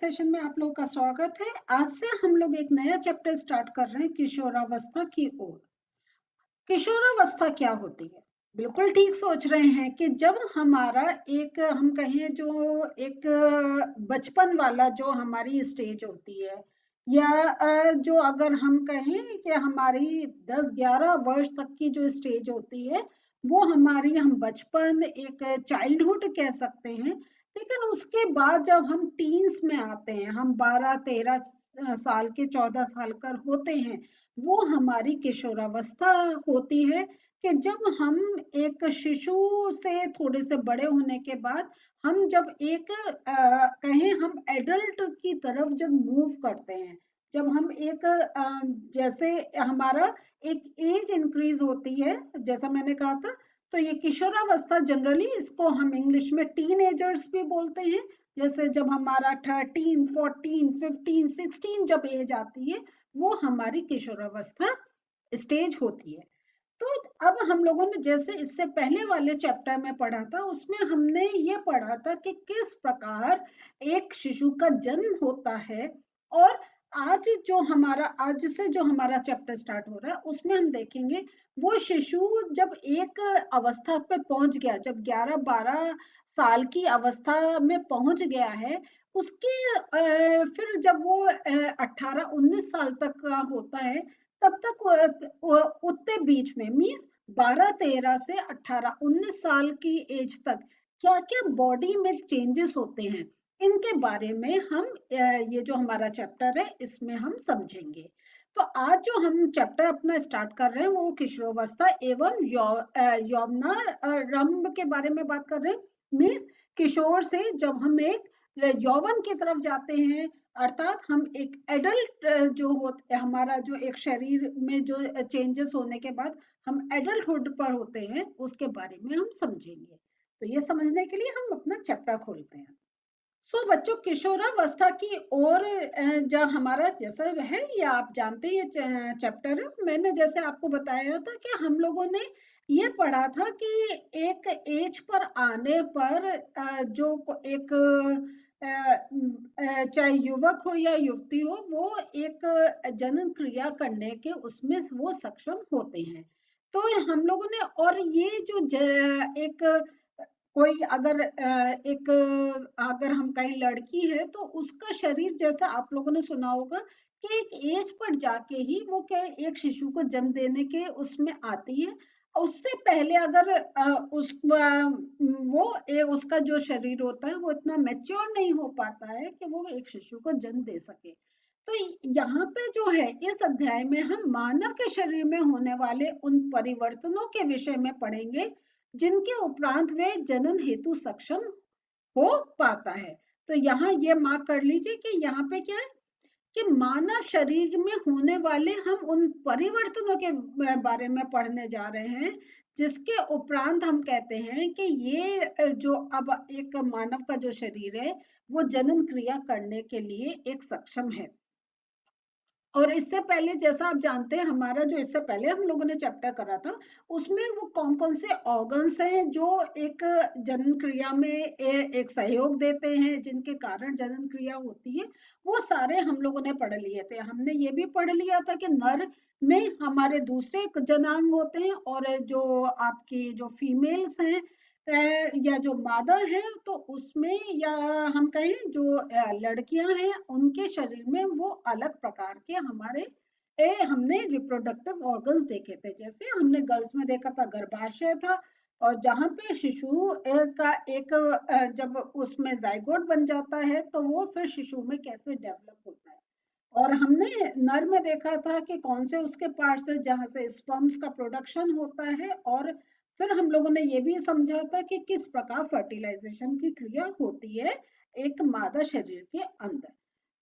Session में आप लोगों का स्वागत है। आज से हम लोग एक नया चैप्टर स्टार्ट कर रहे हैं किशोरावस्था की ओर। किशोरावस्था क्या होती है? बिल्कुल ठीक सोच रहे हैं कि जब हमारा एक हम कहें जो एक बचपन वाला जो हमारी स्टेज होती है, या जो अगर हम कहें कि हमारी 10-11 वर्ष तक की जो स्टेज होती है, वो हमारी हम बचपन एक चाइल्डहुड कह सकते हैं। लेकिन उसके बाद जब हम टीन्स में आते हैं, हम 12-13 साल के, 14 साल का होते हैं, वो हमारी किशोरावस्था होती है कि जब हम एक शिशु से थोड़े से बड़े होने के बाद हम जब एक कहें हम एडल्ट की तरफ जब मूव करते हैं, जब हम एक जैसे हमारा एक एज इंक्रीज होती है, जैसा मैंने कहा था। तो ये किशोरावस्था जनरली इसको हम इंग्लिश में टीनेजर्स भी बोलते हैं। जैसे जब हमारा 13, 14, 15, 16 जब एज आती है, वो हमारी किशोरावस्था स्टेज होती है। तो अब हम लोगों ने जैसे इससे पहले वाले चैप्टर में पढ़ा था, उसमें हमने ये पढ़ा था कि किस प्रकार एक शिशु का जन्म होता है। और आज से जो हमारा चैप्टर स्टार्ट हो रहा है, उसमें हम देखेंगे वो शिशु जब एक अवस्था पे पहुंच गया, जब 11-12 साल की अवस्था में पहुंच गया है, उसके फिर जब वो 18-19 साल तक का होता है, तब तक उतने बीच में मीन्स 12-13 से 18-19 साल की एज तक क्या क्या बॉडी में चेंजेस होते हैं, इनके बारे में हम ये जो हमारा चैप्टर है इसमें हम समझेंगे। तो आज जो हम चैप्टर अपना स्टार्ट कर रहे हैं वो किशोरावस्था एवं यौवनारंभ के बारे में बात कर रहे हैं। मीन्स किशोर से जब हम एक यौवन की तरफ जाते हैं, अर्थात हम एक एडल्ट जो होता हमारा जो एक शरीर में जो चेंजेस होने के बाद हम एडल्टहुड पर होते हैं, उसके बारे में हम समझेंगे। तो ये समझने के लिए हम अपना चैप्टर खोलते हैं। बच्चों, किशोरावस्था की ओर जो हमारा जैसा है, या आप जानते हैं ये चैप्टर है। मैंने जैसे आपको बताया था कि हम लोगों ने ये पढ़ा था कि एक एज पर आने पर जो एक चाहे युवक हो या युवती हो, वो एक जनन क्रिया करने के उसमें वो सक्षम होते हैं। तो हम लोगों ने, और ये जो एक कोई अगर हम कहीं लड़की है तो उसका शरीर, जैसा आप लोगों ने सुना होगा कि एक एज पर जाके ही वो क्या एक शिशु को जन्म देने के उसमें आती है। उससे पहले अगर उसका जो शरीर होता है वो इतना मैच्योर नहीं हो पाता है कि वो एक शिशु को जन्म दे सके। तो यहाँ पे जो है, इस अध्याय में हम मानव के शरीर में होने वाले उन परिवर्तनों के विषय में पढ़ेंगे जिनके उपरांत वे जनन हेतु सक्षम हो पाता है। तो यहाँ ये मार्क कर लीजिए कि यहाँ पे क्या है कि मानव शरीर में होने वाले हम उन परिवर्तनों के बारे में पढ़ने जा रहे हैं, जिसके उपरांत हम कहते हैं कि ये जो अब एक मानव का जो शरीर है वो जनन क्रिया करने के लिए एक सक्षम है। और इससे पहले जैसा आप जानते हैं, हमारा जो इससे पहले हम लोगों ने चैप्टर करा था, उसमें वो कौन कौन से ऑर्गन्स हैं जो एक जनन क्रिया में एक सहयोग देते हैं, जिनके कारण जनन क्रिया होती है, वो सारे हम लोगों ने पढ़ लिए थे। हमने ये भी पढ़ लिया था कि नर में हमारे दूसरे जनांग होते हैं, और जो आपकी जो फीमेल्स हैं या जो मादा है, तो उसमें, या हम कहें जो लड़कियां हैं, उनके शरीर में वो अलग प्रकार के हमारे हमने रिप्रोडक्टिव ऑर्गन्स देखे थे। जैसे हमने गर्ल्स में देखा था गर्भाशय था, और जहाँ पे शिशु का एक जब उसमें जाइगोट बन जाता है तो वो फिर शिशु में कैसे डेवलप होता है। और हमने नर में देखा था कि कौन से उसके पार्ट्स है जहाँ से स्पर्म्स का प्रोडक्शन होता है, और फिर हम लोगों ने ये भी समझा था कि किस प्रकार फर्टिलाइजेशन की क्रिया होती है एक मादा शरीर के अंदर।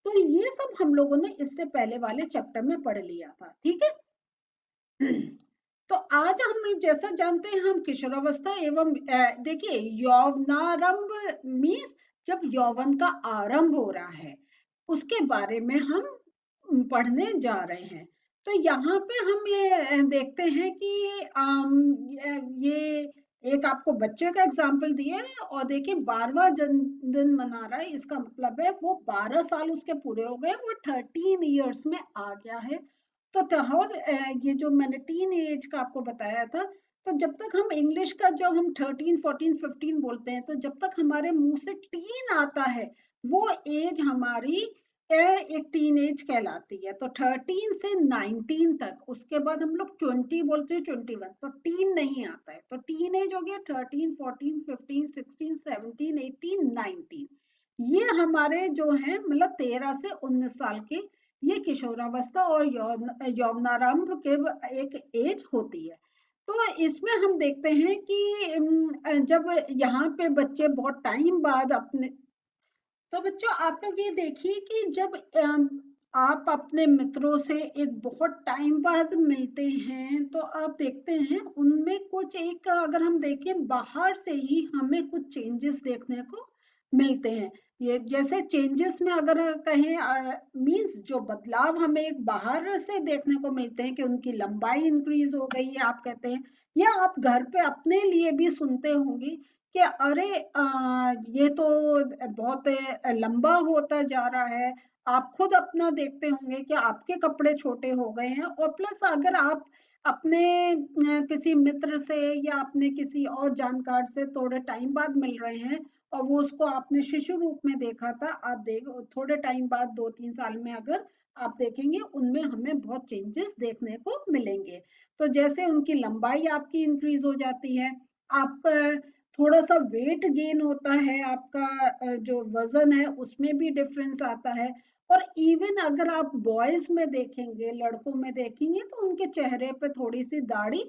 तो ये सब हम लोगों ने इससे पहले वाले चैप्टर में पढ़ लिया था, ठीक है। तो आज हम जैसा जानते हैं, हम किशोरावस्था एवं देखिए, यौवनारंभ मीन्स जब यौवन का आरंभ हो रहा है, उसके बारे में हम पढ़ने जा रहे हैं। तो यहाँ पे हम ये देखते हैं कि ये एक आपको बच्चे का एग्जाम्पल दिए है, और देखिए 12वां जन्मदिन मना रहा है, इसका मतलब है वो 12 साल उसके पूरे हो गए, वो 13 ईयर्स में आ गया है। तो और ये जो मैंने टीन एज का आपको बताया था, तो जब तक हम इंग्लिश का जब हम 13 14 15 बोलते हैं, तो जब तक हमारे मुंह से टीन आता है, वो एज हमारी एक टीन एज कहलाती है। तो 13 से 19 तक, उसके बाद हम लोग 20 बोलते हैं, 21, तो टीन नहीं आता है। तो टीन एज हो गया 13 14 15 16 17 18 19। ये हमारे जो है मतलब 13 से 19 साल के, ये किशोरावस्था और यौवनारंभ के एक एज होती है। तो इसमें हम देखते हैं कि जब यहाँ पे बच्चे बहुत टाइम बाद अपने, तो बच्चों आप लोग ये देखिए कि जब आप अपने मित्रों से एक बहुत टाइम बाद मिलते हैं, तो आप देखते हैं उनमें कुछ एक, अगर हम देखें बाहर से ही हमें कुछ चेंजेस देखने को मिलते हैं। ये जैसे चेंजेस में अगर कहें, मींस जो बदलाव हमें एक बाहर से देखने को मिलते हैं कि उनकी लंबाई इंक्रीज हो गई है, आप कहते हैं, या आप घर पे अपने लिए भी सुनते होंगे कि अरे ये तो बहुत लंबा होता जा रहा है। आप खुद अपना देखते होंगे कि आपके कपड़े छोटे हो गए हैं, और प्लस अगर आप अपने किसी मित्र से या अपने किसी और जानकार से थोड़े टाइम बाद मिल रहे हैं, और वो उसको आपने शिशु रूप में देखा था, आप देख थोड़े टाइम बाद 2-3 साल में अगर आप देखेंगे, उनमें हमें बहुत चेंजेस देखने को मिलेंगे। तो जैसे उनकी लंबाई आपकी इंक्रीज हो जाती है, आप थोड़ा सा वेट गेन होता है, आपका जो वजन है उसमें भी डिफरेंस आता है। और इवन अगर आप बॉयज में देखेंगे, लड़कों में देखेंगे, तो उनके चेहरे पे थोड़ी सी दाढ़ी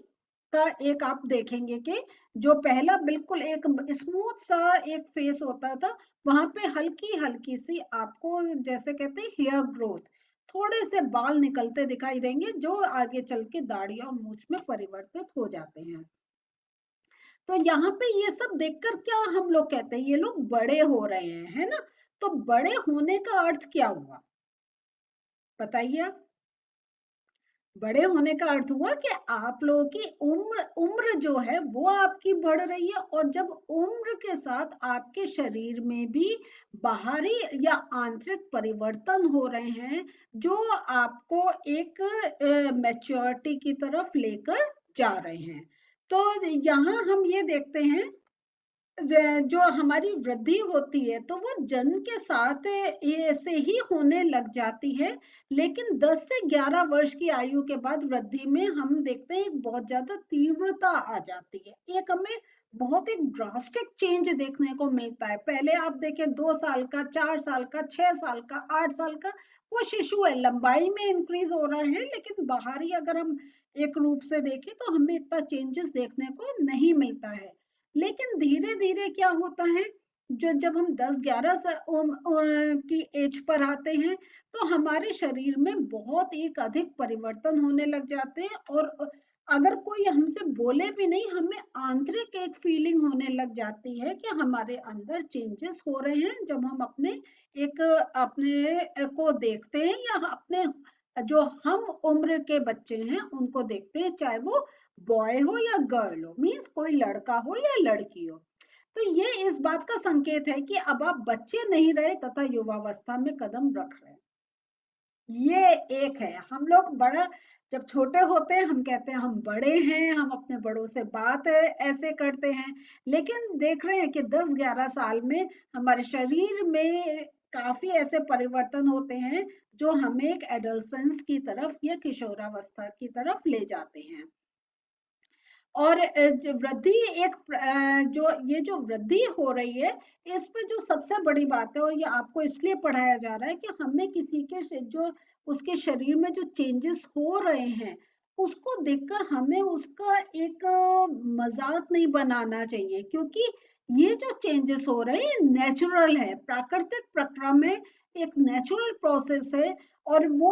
का एक आप देखेंगे कि जो पहला बिल्कुल एक स्मूथ सा एक फेस होता था, वहां पे हल्की हल्की सी आपको जैसे कहते हैं हेयर ग्रोथ, थोड़े से बाल निकलते दिखाई देंगे, जो आगे चल के दाढ़ी और मूंछ में परिवर्तित हो जाते हैं। तो यहाँ पे ये सब देखकर क्या हम लोग कहते हैं, ये लोग बड़े हो रहे हैं, है ना। तो बड़े होने का अर्थ क्या हुआ, बताइए आप। बड़े होने का अर्थ हुआ कि आप लोगों की उम्र उम्र जो है वो आपकी बढ़ रही है, और जब उम्र के साथ आपके शरीर में भी बाहरी या आंतरिक परिवर्तन हो रहे हैं, जो आपको एक मैच्योरिटी की तरफ लेकर जा रहे हैं। तो यहाँ हम ये देखते हैं, जो हमारी वृद्धि होती है, तो वो जन्म के साथ ऐसे ही होने लग जाती है, लेकिन 10 से 11 वर्ष की आयु के बाद वृद्धि में हम देखते हैं एक बहुत ज्यादा तीव्रता आ जाती है, एक हमें बहुत ही ड्रास्टिक चेंज देखने को मिलता है। पहले आप देखें 2 साल का, 4 साल का, 6 साल का, 8 साल का, वो शिशु है, लंबाई में इंक्रीज हो रहा है, लेकिन बाहरी अगर हम एक रूप से देखें तो हमें इतना चेंजेस देखने को नहीं मिलता है। लेकिन धीरे धीरे क्या होता है, जो जब हम 10-11 की एज पर आते हैं, तो हमारे शरीर में बहुत एक अधिक परिवर्तन होने लग जाते हैं, और अगर कोई हमसे बोले भी नहीं, हमें आंतरिक एक फीलिंग होने लग जाती है कि हमारे अंदर चेंजेस हो रहे हैं, जब हम अपने को देखते हैं, या अपने जो हम उम्र के बच्चे हैं उनको देखते हैं, चाहे वो बॉय हो या गर्ल हो, मीन्स कोई लड़का हो या लड़की हो। तो ये इस बात का संकेत है कि अब आप बच्चे नहीं रहे तथा युवावस्था में कदम रख रहे हैं। ये एक है, हम लोग बड़ा, जब छोटे होते हैं हम कहते हैं हम बड़े हैं, हम अपने बड़ों से बात ऐसे करते हैं, लेकिन देख रहे हैं कि 10-11 साल में हमारे शरीर में काफी ऐसे परिवर्तन होते हैं, जो हमें एक एडोलसेंस की तरफ या किशोरावस्था की तरफ ले जाते हैं। और वृद्धि एक जो ये जो वृद्धि हो रही है, इसमें जो सबसे बड़ी बात है, और ये आपको इसलिए पढ़ाया जा रहा है कि हमें किसी के जो उसके शरीर में जो चेंजेस हो रहे हैं, उसको देखकर हमें उसका एक मजाक नहीं बनाना चाहिए, क्योंकि ये जो चेंजेस हो रहे हैं नेचुरल है, प्राकृतिक प्रक्रिया में एक नेचुरल प्रोसेस है। और वो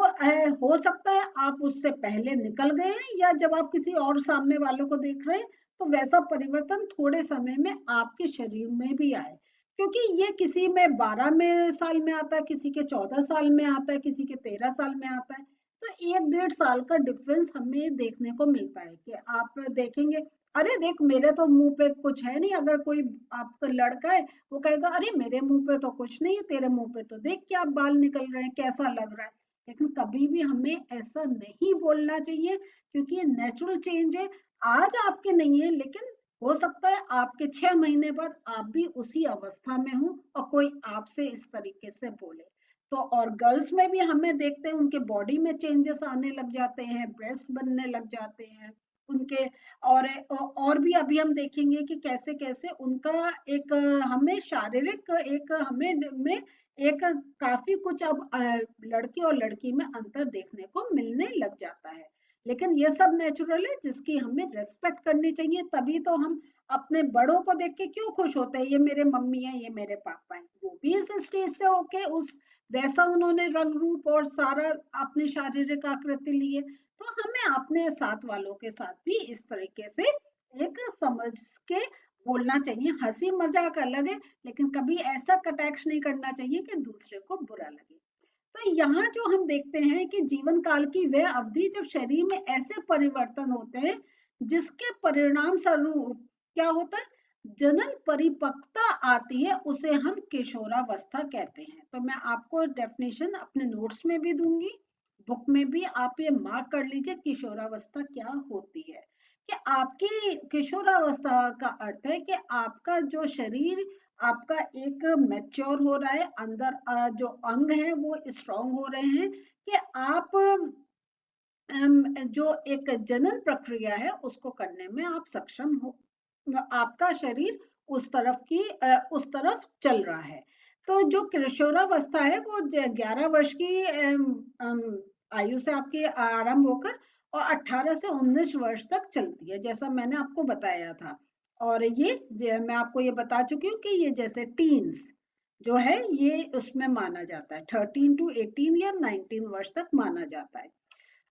हो सकता है आप उससे पहले निकल गए हैं, या जब आप किसी और सामने वालों को देख रहे हैं, तो वैसा परिवर्तन थोड़े समय में आपके शरीर में भी आए, क्योंकि ये किसी में 12 में साल में आता है, किसी के 14 साल में आता है, किसी के 13 साल में आता है। तो 1-1.5 साल का डिफरेंस हमें देखने को मिलता है कि आप देखेंगे अरे देख मेरे तो मुंह पे कुछ है नहीं, अगर कोई आपका लड़का है वो कहेगा अरे मेरे मुंह पे तो कुछ नहीं है, तेरे मुंह पे तो देख क्या बाल निकल रहे हैं, कैसा लग रहा है। लेकिन कभी भी हमें ऐसा नहीं बोलना चाहिए, क्योंकि ये नेचुरल चेंज है। आज आपके नहीं है, लेकिन हो सकता है आपके 6 महीने बाद आप भी उसी अवस्था में हो और कोई आपसे इस तरीके से बोले। तो और गर्ल्स में भी हमें देखते हैं उनके बॉडी में चेंजेस आने लग जाते हैं, ब्रेस्ट बनने लग जाते हैं उनके। और भी अभी हम देखेंगे कि कैसे कैसे उनका एक हमें शारीरिक एक हमें में एक काफी कुछ अब लड़के और लड़की में अंतर देखने को मिलने लग जाता है। लेकिन ये सब नेचुरल है, जिसकी हमें रेस्पेक्ट करनी चाहिए। तभी तो हम अपने बड़ों को देख के क्यों खुश होते हैं, ये मेरे मम्मी है, ये मेरे पापा है, वो भी इस स्टेज से होके उस वैसा उन्होंने रंग रूप और सारा अपनी शारीरिक आकृति लिए। तो हमें अपने साथ वालों के साथ भी इस तरीके से एक समझ के बोलना चाहिए। हंसी मजाक अलग है, लेकिन कभी ऐसा कटाक्ष नहीं करना चाहिए कि दूसरे को बुरा लगे। तो यहाँ जो हम देखते हैं कि जीवन काल की वह अवधि जब शरीर में ऐसे परिवर्तन होते हैं जिसके परिणाम स्वरूप क्या होता है, जनन परिपक्वता आती है, उसे हम किशोरावस्था कहते हैं। तो मैं आपको डेफिनेशन अपने नोट्स में भी दूंगी, बुक में भी आप ये मार्क कर लीजिए किशोरावस्था क्या होती है। कि आपकी किशोरावस्था का अर्थ है कि आपका जो शरीर आपका एक मैच्योर हो रहा है, अंदर जो अंग है वो स्ट्रांग हो रहे हैं, कि आप जो एक जनन प्रक्रिया है उसको करने में आप सक्षम हो, आपका शरीर उस तरफ चल रहा है। तो जो किशोरावस्था है वो 11 वर्ष की आयु से आपकी आरंभ होकर और 18 से 19 वर्ष तक चलती है, जैसा मैंने आपको बताया था। और ये मैं आपको ये बता चुकी हूँ कि ये जैसे टीन्स जो है ये उसमें माना जाता है, 13 to 18 या 19 वर्ष तक माना जाता है।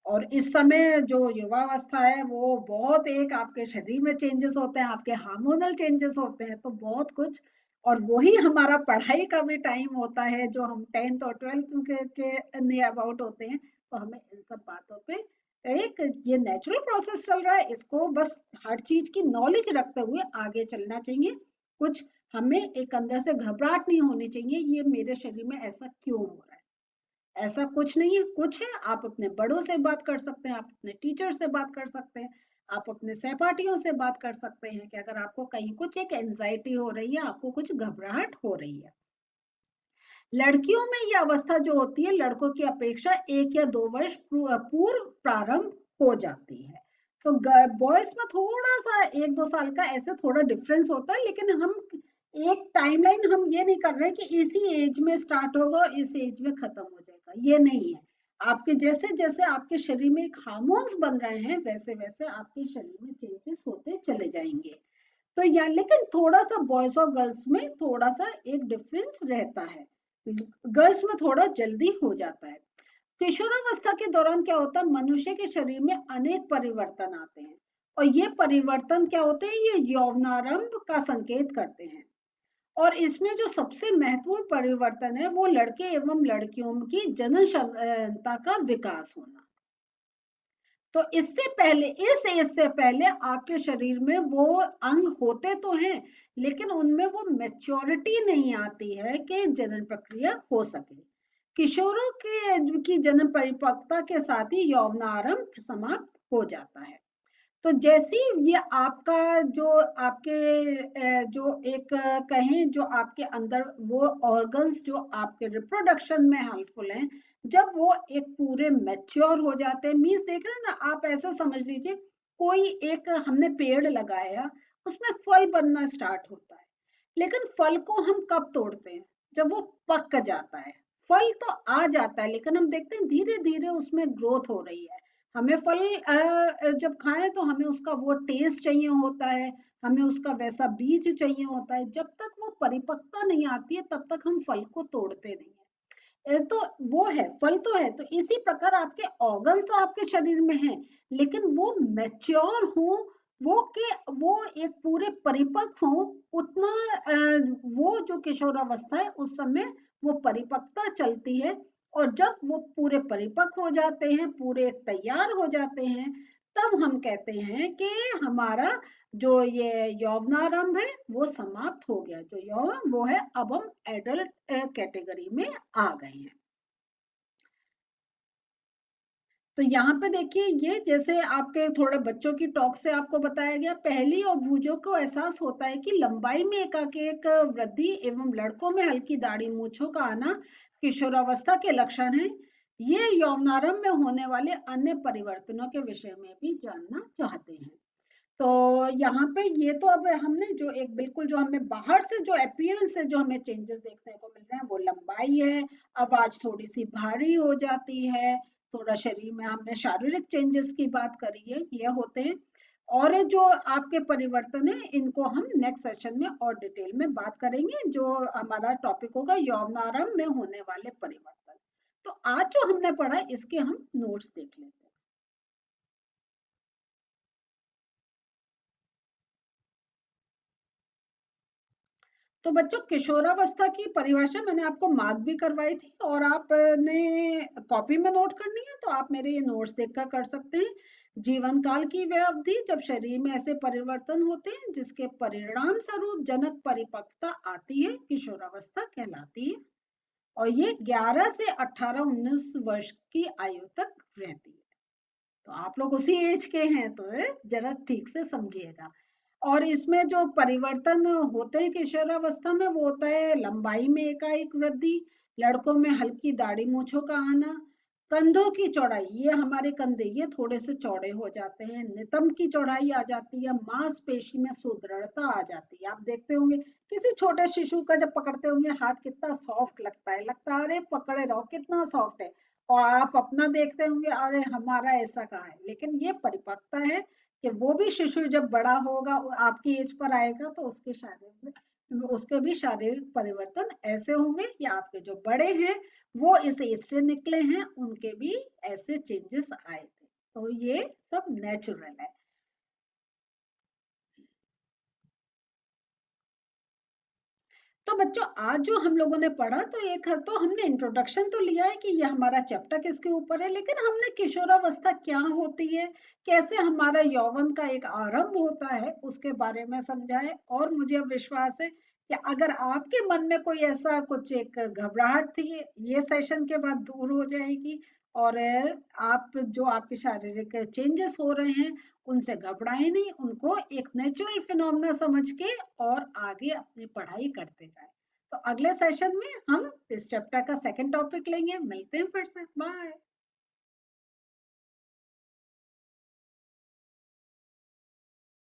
और इस समय जो युवावस्था है वो बहुत एक आपके शरीर में चेंजेस होते हैं, आपके हार्मोनल चेंजेस होते हैं, तो बहुत कुछ। और वही हमारा पढ़ाई का भी टाइम होता है, जो हम 10th और 12th के नियर अबाउट होते हैं। तो हमें इन सब बातों पे एक ये नेचुरल प्रोसेस चल रहा है, इसको बस हर चीज की नॉलेज रखते हुए आगे चलना चाहिए। कुछ हमें एक अंदर से घबराहट नहीं होनी चाहिए, ये मेरे शरीर में ऐसा क्यों हो रहा है। ऐसा कुछ नहीं है, कुछ है आप अपने बड़ों से बात कर सकते हैं, आप अपने टीचर से बात कर सकते हैं, आप अपने सहपाठियों से बात कर सकते हैं कि अगर आपको कहीं कुछ एक एंजाइटी हो रही है, आपको कुछ घबराहट हो रही है। लड़कियों में ये अवस्था जो होती है लड़कों की अपेक्षा 1 या 2 वर्ष पूर्व प्रारंभ हो जाती है। तो बॉयज में थोड़ा सा 1-2 साल का ऐसे थोड़ा डिफरेंस होता है, लेकिन हम एक टाइमलाइन हम ये नहीं कर रहे कि इसी एज में स्टार्ट होगा और इस एज में खत्म हो जाएगा, ये नहीं है। आपके जैसे जैसे आपके शरीर में एक हार्मोन्स बन रहे हैं वैसे वैसे आपके शरीर में चेंजेस होते चले जाएंगे। तो या लेकिन थोड़ा सा बॉयज और गर्ल्स में थोड़ा सा एक डिफरेंस रहता है, गर्ल्स में थोड़ा जल्दी हो जाता है। किशोरावस्था के दौरान क्या होता है, मनुष्य के शरीर में अनेक परिवर्तन आते हैं, और ये परिवर्तन क्या होते हैं, ये यौवनारंभ का संकेत करते हैं। और इसमें जो सबसे महत्वपूर्ण परिवर्तन है वो लड़के एवं लड़कियों की जनन क्षमता का विकास होना। तो इससे पहले इस एज से पहले आपके शरीर में वो अंग होते तो हैं, लेकिन उनमें वो मैच्योरिटी नहीं आती है कि जनन प्रक्रिया हो सके। किशोरों की जनन परिपक्वता के साथ ही यौवनारंभ समाप्त हो जाता है। तो जैसी ये आपका जो आपके जो एक कहें जो आपके अंदर वो ऑर्गन्स जो आपके रिप्रोडक्शन में हेल्पफुल हैं, जब वो एक पूरे मैच्योर हो जाते हैं, मीन्स देख रहे हैं ना आप, ऐसा समझ लीजिए कोई एक हमने पेड़ लगाया, उसमें फल बनना स्टार्ट होता है, लेकिन फल को हम कब तोड़ते हैं, जब वो पक जाता है। फल तो आ जाता है, लेकिन हम देखते हैं धीरे धीरे उसमें ग्रोथ हो रही है। हमें फल जब खाएं तो हमें उसका वो टेस्ट चाहिए होता है, हमें उसका वैसा बीज चाहिए होता है। जब तक वो परिपक्वता नहीं आती है तब तक हम फल को तोड़ते नहीं है। तो वो है, फल तो है। तो इसी प्रकार आपके ऑर्गन्स तो आपके शरीर में हैं, लेकिन वो मैच्योर हो, वो के वो एक पूरे परिपक्व हो, उतना वो जो किशोरावस्था है उस समय वो परिपक्वता चलती है। और जब वो पूरे परिपक्व हो जाते हैं, पूरे तैयार हो जाते हैं, तब हम कहते हैं कि हमारा जो ये यौवनारंभ है वो समाप्त हो गया, जो यौवन वो है, अब हम एडल्ट कैटेगरी में आ गए हैं। तो यहाँ पे देखिए, ये जैसे आपके थोड़े बच्चों की टॉक से आपको बताया गया, पहली और भुजों को एहसास होता है कि लंबाई में एकाएक वृद्धि एवं लड़कों में हल्की दाढ़ी मूछों का आना किशोरावस्था के लक्षण है। ये यौवनारंभ में होने वाले अन्य परिवर्तनों के विषय में भी जानना चाहते हैं। तो यहाँ पे ये तो अब हमने जो एक बिल्कुल जो हमें बाहर से जो अपीयरेंस से जो हमें चेंजेस देखने को मिल रहे हैं वो लंबाई है, आवाज थोड़ी सी भारी हो जाती है, थोड़ा शरीर में हमने शारीरिक चेंजेस की बात करी है, ये होते हैं। और जो आपके परिवर्तन है इनको हम नेक्स्ट सेशन में और डिटेल में बात करेंगे, जो हमारा टॉपिक होगा यौवनारंभ में होने वाले परिवर्तन। तो आज जो हमने पढ़ा इसके हम नोट्स देख लेते हैं। तो बच्चों, किशोरावस्था की परिभाषा मैंने आपको मार्क भी करवाई थी और आपने कॉपी में नोट करनी है तो आप मेरे ये नोट्स देखकर कर सकते हैं। जीवन काल की वह अवधि जब शरीर में ऐसे परिवर्तन होते हैं जिसके परिणाम स्वरूप जनक परिपक्वता आती है, किशोरावस्था कहलाती है। और ये 11 से 18-19 वर्ष की आयु तक रहती है। तो आप लोग उसी एज के हैं तो जरा ठीक से समझिएगा। और इसमें जो परिवर्तन होते हैं किशोरावस्था में वो होता है लंबाई में एकाएक वृद्धि, लड़कों में हल्की दाढ़ी मूछों का आना, कंधों की चौड़ाई, ये हमारे कंधे ये थोड़े से चौड़े हो जाते हैं, नितंब की चौड़ाई आ जाती है, मांसपेशी में सुदृढ़ता आ जाती है। आप देखते होंगे किसी छोटे शिशु का जब पकड़ते होंगे हाथ कितना सॉफ्ट लगता है, अरे पकड़े रहो कितना सॉफ्ट है। और आप अपना देखते होंगे, अरे हमारा ऐसा कहाँ है। लेकिन ये परिपक्वता है कि वो भी शिशु जब बड़ा होगा, आपकी एज पर आएगा तो उसके शारीरिक में उसके भी शारीरिक परिवर्तन ऐसे होंगे कि आपके जो बड़े हैं वो इस एज से निकले हैं उनके भी ऐसे चेंजेस आए थे। तो ये सब नेचुरल है। तो बच्चों, आज जो हम लोगों ने पढ़ा तो एक तो हमने इंट्रोडक्शन तो लिया है कि ये हमारा चैप्टर किसके ऊपर है, लेकिन हमने किशोरावस्था क्या होती है, कैसे हमारा यौवन का एक आरंभ होता है उसके बारे में समझा है। और मुझे अब विश्वास है कि अगर आपके मन में कोई ऐसा कुछ एक घबराहट थी, ये सेशन के बाद दूर हो जाएगी। और आप जो आपके शारीरिक चेंजेस हो रहे हैं उनसे घबराए नहीं, उनको एक नेचुरल फिनोमेना समझ के और आगे अपनी पढ़ाई करते जाए। तो अगले सेशन में हम इस चैप्टर का सेकंड टॉपिक लेंगे। मिलते हैं फिर से, बाय।